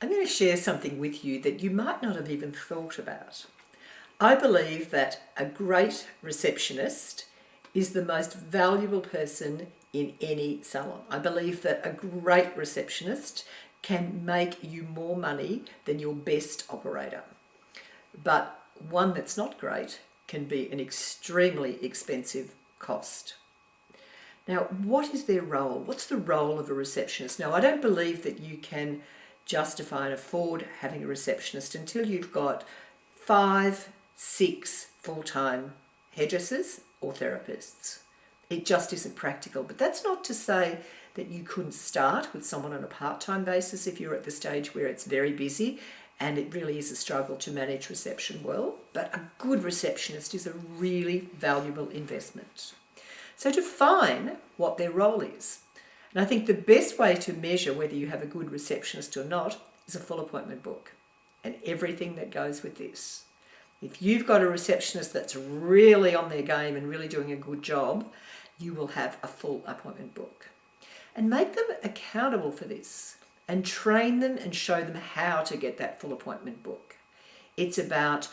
I'm going to share something with you that you might not have even thought about. I believe that a great receptionist is the most valuable person in any salon. I believe that a great receptionist can make you more money than your best operator. But one that's not great can be an extremely expensive cost. Now, what is their role? What's the role of a receptionist? Now, I don't believe that you can justify and afford having a receptionist until you've got 5, 6 full-time hairdressers or therapists. It just isn't practical. But that's not to say that you couldn't start with someone on a part-time basis if you're at the stage where it's very busy and it really is a struggle to manage reception well. But a good receptionist is a really valuable investment. So define what their role is. And I think the best way to measure whether you have a good receptionist or not is a full appointment book and everything that goes with this. If you've got a receptionist that's really on their game and really doing a good job, you will have a full appointment book. And make them accountable for this and train them and show them how to get that full appointment book. It's about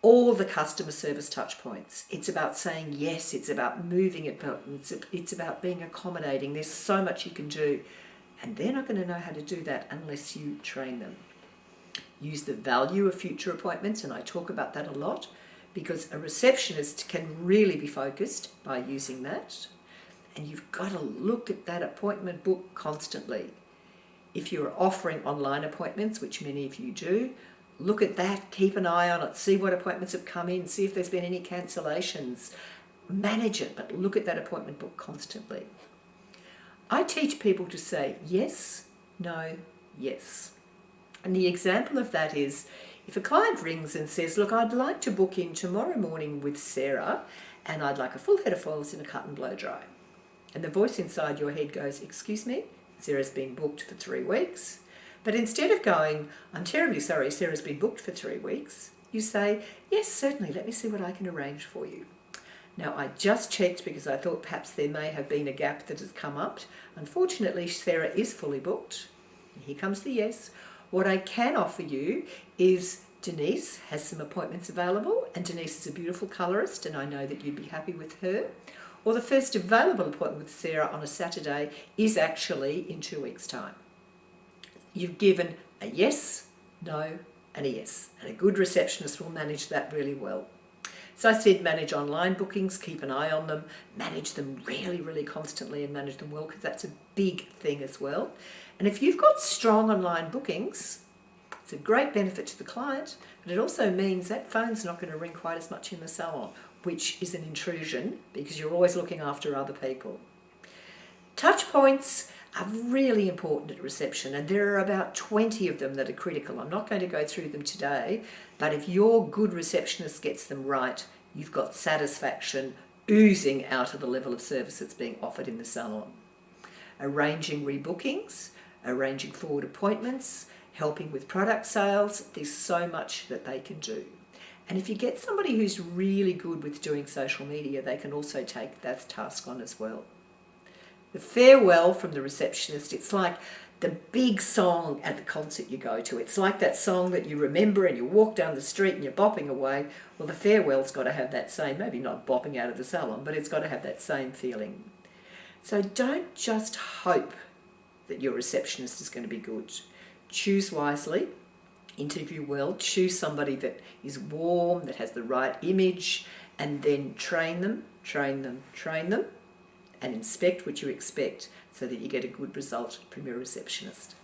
all the customer service touch points. It's about saying yes. It's about moving it. It's about being accommodating. There's so much you can do. And they're not going to know how to do that unless you train them. Use the value of future appointments, and I talk about that a lot, because a receptionist can really be focused by using that. And you've got to look at that appointment book constantly. If you're offering online appointments, which many of you do, look at that, keep an eye on it, see what appointments have come in, see if there's been any cancellations. Manage it, but look at that appointment book constantly. I teach people to say yes, no, yes. And the example of that is, if a client rings and says, look, I'd like to book in tomorrow morning with Sarah, and I'd like a full head of foils and a cut and blow dry. And the voice inside your head goes, excuse me, Sarah's been booked for 3 weeks. But instead of going, I'm terribly sorry, Sarah's been booked for 3 weeks, you say, yes, certainly, let me see what I can arrange for you. Now, I just checked because I thought perhaps there may have been a gap that has come up. Unfortunately, Sarah is fully booked. And here comes the yes. What I can offer you is Denise has some appointments available, and Denise is a beautiful colourist, and I know that you'd be happy with her. Or the first available appointment with Sarah on a Saturday is actually in 2 weeks' time. You've given a yes, no, and a yes. And a good receptionist will manage that really well. So I said manage online bookings, keep an eye on them, manage them really, really constantly and manage them well, because that's a big thing as well. And if you've got strong online bookings, it's a great benefit to the client, but it also means that phone's not going to ring quite as much in the salon, which is an intrusion because you're always looking after other people. Touch points are really important at reception, and there are about 20 of them that are critical. I'm not going to go through them today, but if your good receptionist gets them right, you've got satisfaction oozing out of the level of service that's being offered in the salon. Arranging rebookings, arranging forward appointments, helping with product sales, there's so much that they can do. And if you get somebody who's really good with doing social media, they can also take that task on as well. The farewell from the receptionist, it's like the big song at the concert you go to. It's like that song that you remember and you walk down the street and you're bopping away. Well, the farewell's got to have that same, maybe not bopping out of the salon, but it's got to have that same feeling. So don't just hope that your receptionist is going to be good. Choose wisely, interview well, choose somebody that is warm, that has the right image, and then train them, and inspect what you expect so that you get a good result from your receptionist.